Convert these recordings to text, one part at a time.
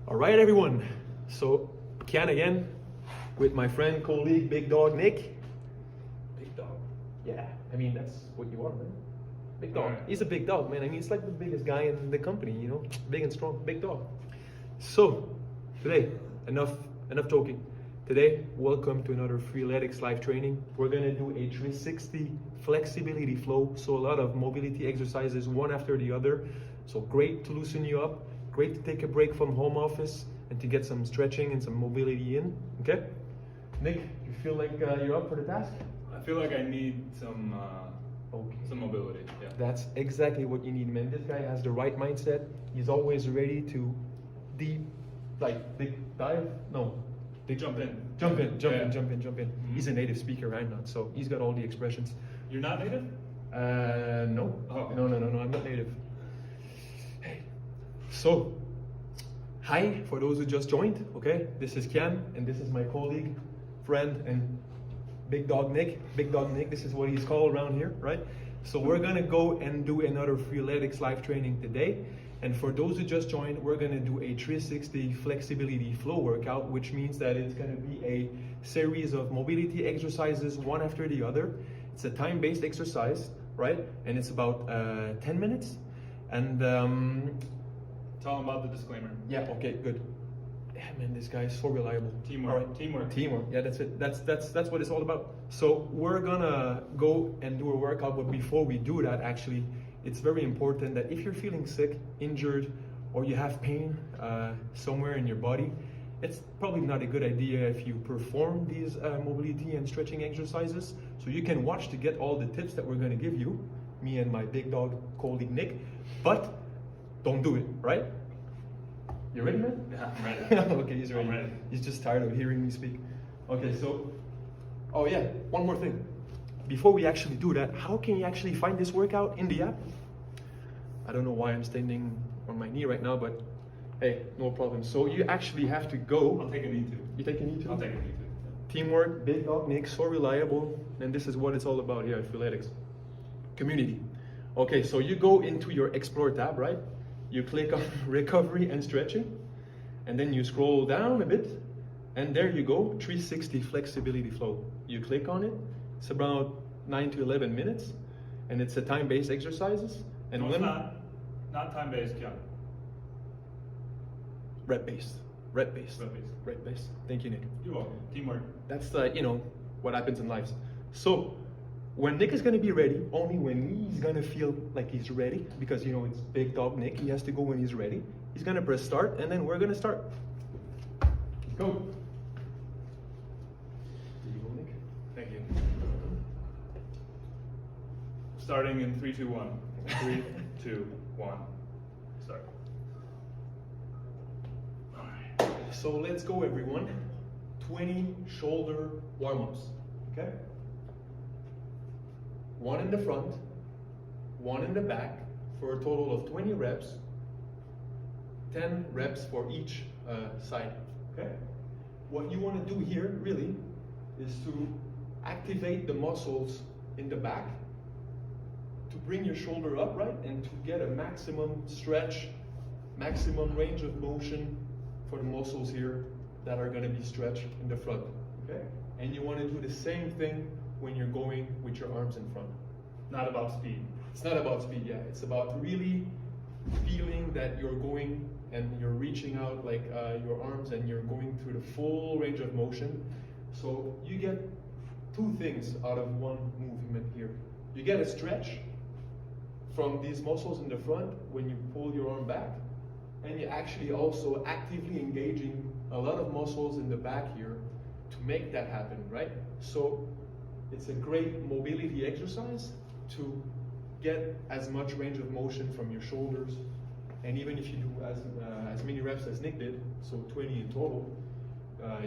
All right, everyone. So, Kian again with my friend, colleague, Big Dog Nick. Big dog. Yeah, I mean, that's what you are, man. Big dog. Right. He's a big dog, man. I mean, he's like the biggest guy in the company, you know? Big and strong, big dog. So, today, enough talking. Today, welcome to another Freeletics Live Training. We're gonna do a 360 flexibility flow. So a lot of mobility exercises, one after the other. So great to loosen you up. Great to take a break from home office and to get some stretching and some mobility in, okay? Nick, you feel like you're up for the task? I feel like I need some mobility. Yeah. That's exactly what you need, man. This guy has the right mindset. He's always ready to big dive? No. Jump in. Jump in. Mm-hmm. He's a native speaker, I'm not, so he's got all the expressions. You're not native? No. Oh. No, I'm not native. Hey. So, hi, for those who just joined, okay? This is Kian, and this is my colleague, friend, and Big Dog Nick. Big Dog Nick, this is what he's called around here, right? So we're gonna go and do another Freeletics Live Training today. And for those who just joined, we're gonna do a 360 flexibility flow workout, which means that it's gonna be a series of mobility exercises, one after the other. It's a time-based exercise, right? And it's about 10 minutes. And Tell them about the disclaimer. yeah, okay, good. Yeah, man, this guy is so reliable. Teamwork. All right. Teamwork. Yeah, that's it. That's what it's all about. So we're gonna go and do a workout, but before we do that, actually, it's very important that if you're feeling sick, injured, or you have pain somewhere in your body, it's probably not a good idea if you perform these mobility and stretching exercises. So you can watch to get all the tips that we're gonna give you, me and my big dog colleague Nick, but don't do it, right? You ready, man? Yeah, I'm ready. Okay, he's ready. I'm ready. He's just tired of hearing me speak. Okay, so, oh yeah, one more thing. Before we actually do that, how can you actually find this workout in the app? I don't know why I'm standing on my knee right now, but hey, no problem. So you actually have to go. I'll take a knee too. You take a knee too? I'll take a knee too. Teamwork, Big Dog Nick, so reliable, and this is what it's all about here at Freeletics. Community. Okay, so you go into your Explore tab, right? You click on Recovery and Stretching, and then you scroll down a bit, and there you go, 360 Flexibility Flow. You click on it, it's about 9 to 11 minutes, and it's a time-based exercises. And No, when it's not time-based, Kian. rep-based. Rep-based. Thank you, Nick. You're welcome. Teamwork. That's what happens in life. So when Nick is gonna be ready, only when he's gonna feel like he's ready, because it's Big Dog Nick, he has to go when he's ready. He's gonna press start, and then we're gonna start. Go. There you go, Nick. Thank you. Starting in 3, 2, 1. 3, 2, 1. Start. All right. So let's go, everyone. 20 shoulder warm-ups. Okay. One in the front, one in the back, for a total of 20 reps, 10 reps for each side, okay? What you want to do here, really, is to activate the muscles in the back, to bring your shoulder upright, and to get a maximum stretch, maximum range of motion for the muscles here that are going to be stretched in the front, okay? And you want to do the same thing when you're going with your arms in front. Not about speed. It's not about speed, yeah. It's about really feeling that you're going and you're reaching out like your arms, and you're going through the full range of motion. So you get two things out of one movement here. You get a stretch from these muscles in the front when you pull your arm back, and you're actually also actively engaging a lot of muscles in the back here to make that happen, right? So it's a great mobility exercise to get as much range of motion from your shoulders, and even if you do as many reps as Nick did, so 20 in total,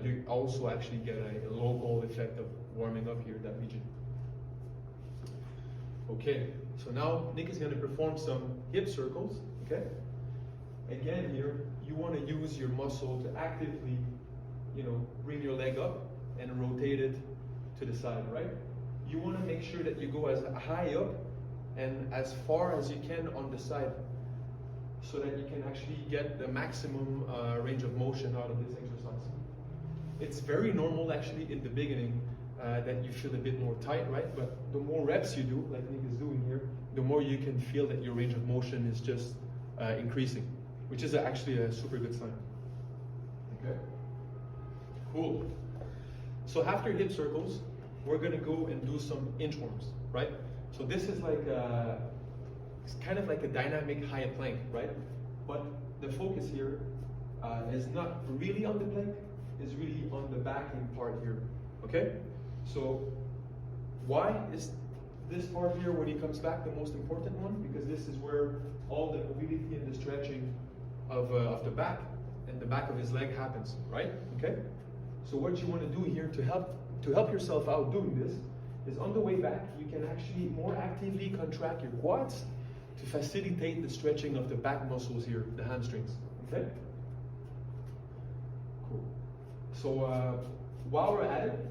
you also actually get a local effect of warming up here, that region. Okay, so now Nick is going to perform some hip circles, okay? Again here, you want to use your muscle to actively, bring your leg up and rotate it to the side, right? You want to make sure that you go as high up and as far as you can on the side. so that you can actually get the maximum range of motion out of this exercise. It's very normal actually in the beginning that you feel a bit more tight, right? But the more reps you do, like Nick is doing here, the more you can feel that your range of motion is just increasing, which is actually a super good sign. Okay, cool. So after hip circles, we're gonna go and do some inchworms, right? So this is like it's kind of like a dynamic high plank, right? But the focus here is not really on the plank, is really on the backing part here, okay? So why is this part here, when he comes back, the most important one? Because this is where all the mobility and the stretching of the back and the back of his leg happens, right? Okay? So what you want to do here to help yourself out doing this is on the way back, you can actually more actively contract your quads to facilitate the stretching of the back muscles here, the hamstrings, okay? Cool. So while we're at it,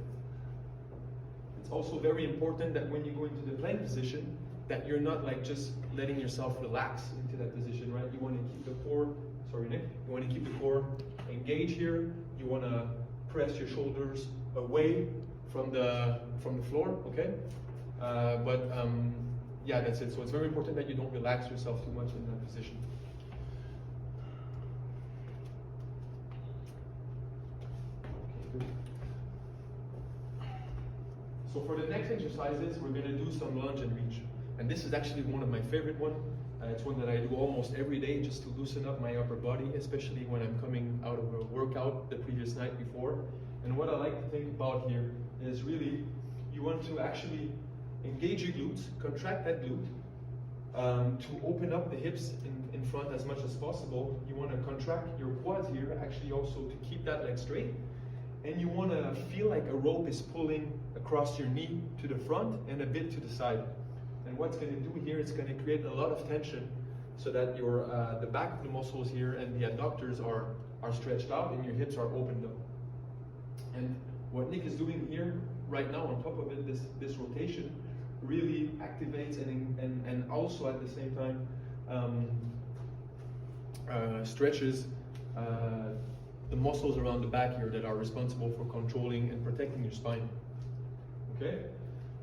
it's also very important that when you go into the plank position, that you're not like just letting yourself relax into that position, right? You want to keep the core, sorry Nick, you want to keep the core engaged here. You want to press your shoulders away from the floor, okay? Yeah, that's it. So it's very important that you don't relax yourself too much in that position. So for the next exercises, we're going to do some lunge and reach. And this is actually one of my favorite ones. It's one that I do almost every day just to loosen up my upper body, especially when I'm coming out of a workout the previous night before. And what I like to think about here is really, you want to actually engage your glutes, contract that glute, to open up the hips in front as much as possible. You want to contract your quads here, actually also to keep that leg straight. And you want to feel like a rope is pulling across your knee to the front and a bit to the side. And what's going to do here, it's going to create a lot of tension so that your the back of the muscles here and the adductors are stretched out and your hips are opened up. And what Nick is doing here right now on top of it, this rotation really activates and also at the same time stretches the muscles around the back here that are responsible for controlling and protecting your spine. Okay?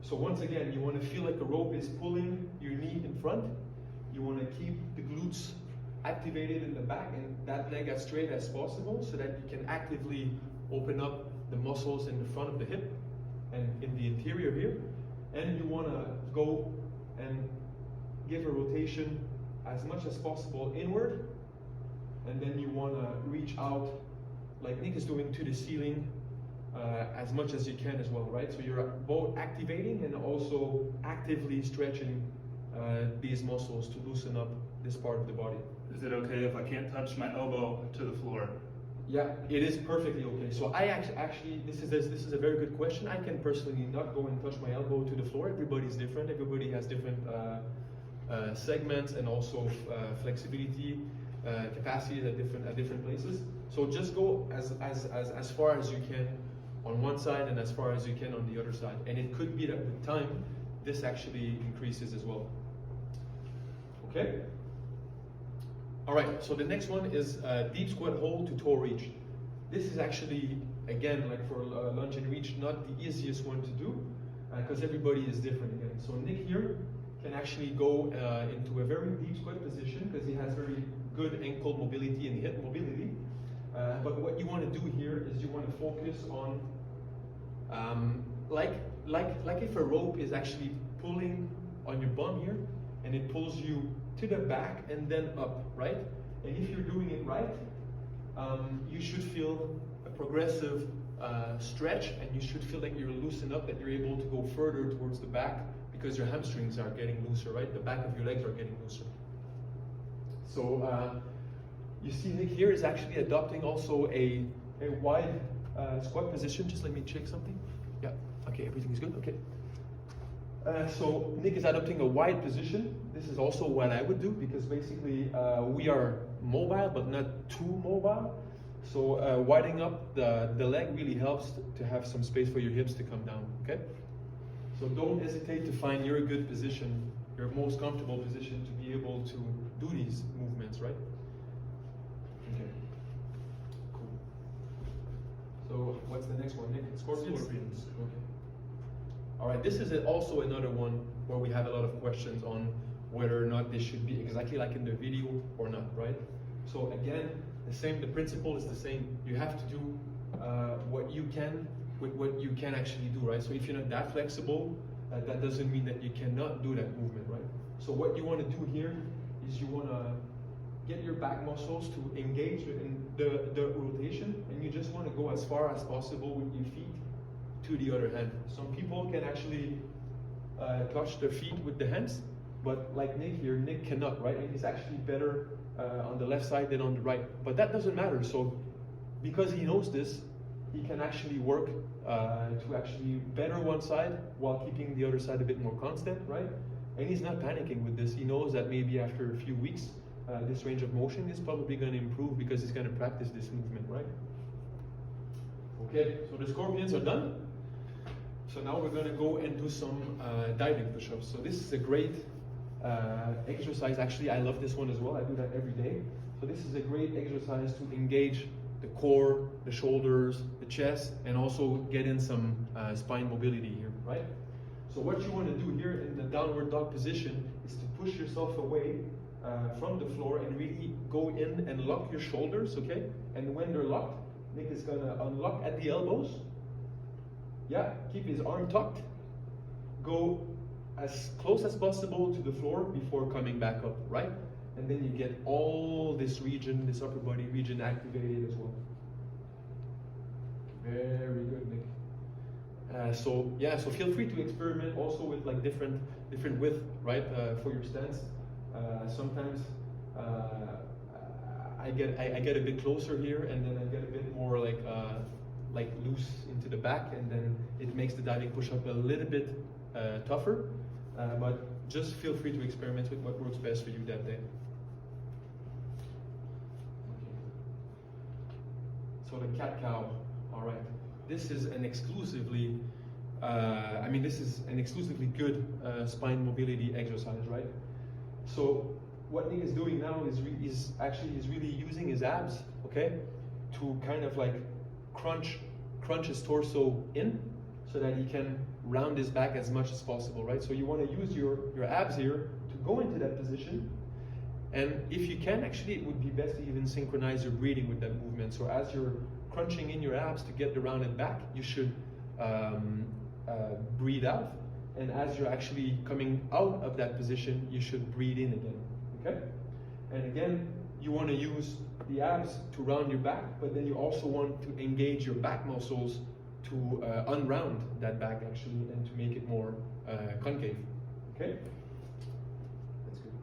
So once again, you want to feel like a rope is pulling your knee in front. You want to keep the glutes activated in the back and that leg as straight as possible so that you can actively open up the muscles in the front of the hip and in the interior here. And you want to go and give a rotation as much as possible inward. And then you want to reach out like Nick is doing to the ceiling as much as you can as well, right? So you're both activating and also actively stretching these muscles to loosen up this part of the body. Is it okay if I can't touch my elbow to the floor? Yeah, it is perfectly okay. So I actually, this is a very good question. I can personally not go and touch my elbow to the floor. Everybody's different. Everybody has different segments and also flexibility, capacities at different places. So just go as far as you can on one side and as far as you can on the other side. And it could be that with time, this actually increases as well. Okay? All right, so the next one is deep squat hold to toe reach. This is actually, again, like for lunge and reach, not the easiest one to do because everybody is different again. So Nick here can actually go into a very deep squat position because he has very good ankle mobility and hip mobility. But what you want to do here is you want to focus on, like if a rope is actually pulling on your bum here, and it pulls you to the back and then up, right? And if you're doing it right, you should feel a progressive stretch, and you should feel like you're loosened up, that you're able to go further towards the back because your hamstrings are getting looser, right? The back of your legs are getting looser. So you see Nick here is actually adopting also a wide squat position. Just let me check something. Yeah, okay, everything is good, okay. So Nick is adopting a wide position. This is also what I would do because basically we are mobile but not too mobile. So widening up the leg really helps to have some space for your hips to come down, okay? So don't hesitate to find your good position, your most comfortable position to be able to do these movements, right? Okay, cool. So what's the next one, Nick? Scorpions? Scorpions. Okay. All right, this is also another one where we have a lot of questions on whether or not this should be exactly like in the video or not, right? So again, the principle is the same. You have to do what you can with what you can actually do, right? So if you're not that flexible, that doesn't mean that you cannot do that movement, right? So what you want to do here is you want to get your back muscles to engage in the rotation, and you just want to go as far as possible with your feet to the other hand. Some people can actually touch their feet with the hands, but like Nick here, Nick cannot, right? And he's actually better on the left side than on the right. But that doesn't matter. So because he knows this, he can actually work to actually better one side while keeping the other side a bit more constant, right? And he's not panicking with this. He knows that maybe after a few weeks, this range of motion is probably going to improve because he's going to practice this movement, right? Okay, so the scorpions are done. So now we're going to go and do some diving push-ups. So this is a great exercise. Actually, I love this one as well. I do that every day. So this is a great exercise to engage the core, the shoulders, the chest, and also get in some spine mobility here, right? So what you want to do here in the downward dog position is to push yourself away from the floor and really go in and lock your shoulders, okay? And when they're locked, Nick is going to unlock at the elbows. Yeah, keep his arm tucked. Go as close as possible to the floor before coming back up, right? And then you get all this region, this upper body region activated as well. Very good, Nick. So feel free to experiment also with like different width, right, for your stance. Sometimes I get a bit closer here, and then I get a bit more like loose into the back, and then it makes the diving push-up a little bit tougher. But just feel free to experiment with what works best for you that day. So the cat-cow, all right. This is an exclusively, good spine mobility exercise, right? So what Nick is doing now is really using his abs, okay, to kind of like crunch his torso in, so that he can round his back as much as possible, right? So you want to use your abs here to go into that position. And if you can, actually, it would be best to even synchronize your breathing with that movement. So as you're crunching in your abs to get the rounded back, you should breathe out. And as you're actually coming out of that position, you should breathe in again, okay? And again, you want to use the abs to round your back, but then you also want to engage your back muscles to unround that back actually, and to make it more concave, okay? That's good.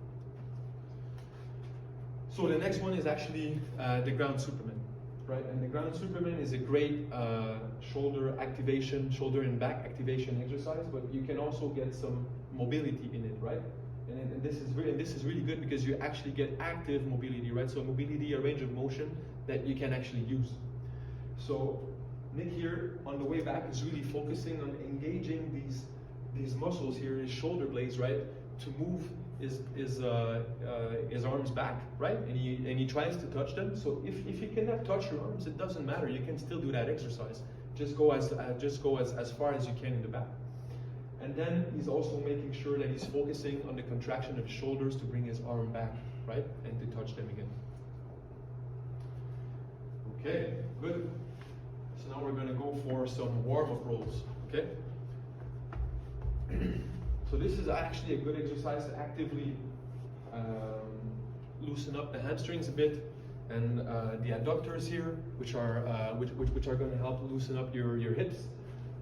So the next one is actually the ground Superman, right? And the ground Superman is a great shoulder and back activation exercise, but you can also get some mobility in it, right? And this is really good because you actually get active mobility, right? So mobility, a range of motion that you can actually use. So Nick here on the way back is really focusing on engaging these muscles here, his shoulder blades, right, to move his arms back, right? And he tries to touch them. So if you cannot touch your arms, it doesn't matter. You can still do that exercise. Just go as far as you can in the back. And then he's also making sure that he's focusing on the contraction of his shoulders to bring his arm back, right, and to touch them again. Okay, good. So now we're going to go for some warm-up rolls, okay? So this is actually a good exercise to actively loosen up the hamstrings a bit, and the adductors here, which are going to help loosen up your hips,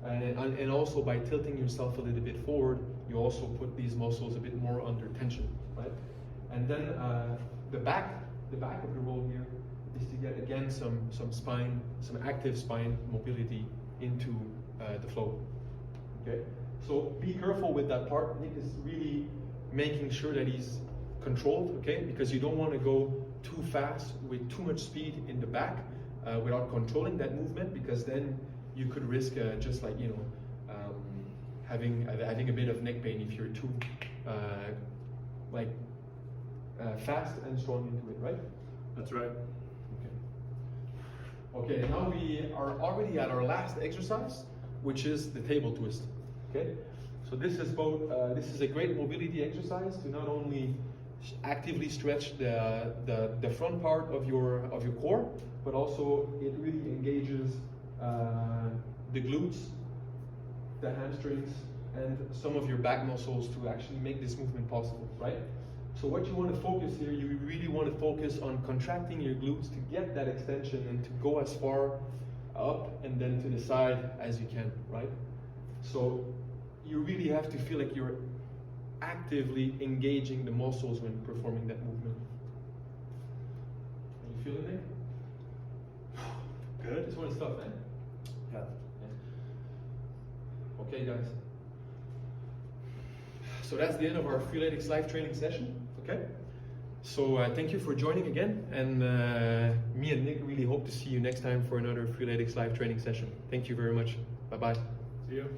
and also by tilting yourself a little bit forward, you also put these muscles a bit more under tension, right? And then the back of the roll here is to get again some active spine mobility into the flow. Okay, so be careful with that part. Nick is really making sure that he's controlled, okay, because you don't want to go too fast with too much speed in the back without controlling that movement, because then you could risk just like, you know, having a bit of neck pain if you're too like fast and strong into it, right? That's right. Okay, and now we are already at our last exercise, which is the table twist. Okay, so this is a great mobility exercise to not only actively stretch the front part of your core, but also it really engages the glutes, the hamstrings, and some of your back muscles to actually make this movement possible, right? So what you want to focus here, you really want to focus on contracting your glutes to get that extension and to go as far up and then to the side as you can, right? So you really have to feel like you're actively engaging the muscles when performing that movement. Are you feeling it? Good. This one is tough, man. Yeah. Okay, guys. So that's the end of our Freeletics Live Training session. Okay. So thank you for joining again, and me and Nick really hope to see you next time for another Freeletics Live Training session. Thank you very much. Bye bye. See you.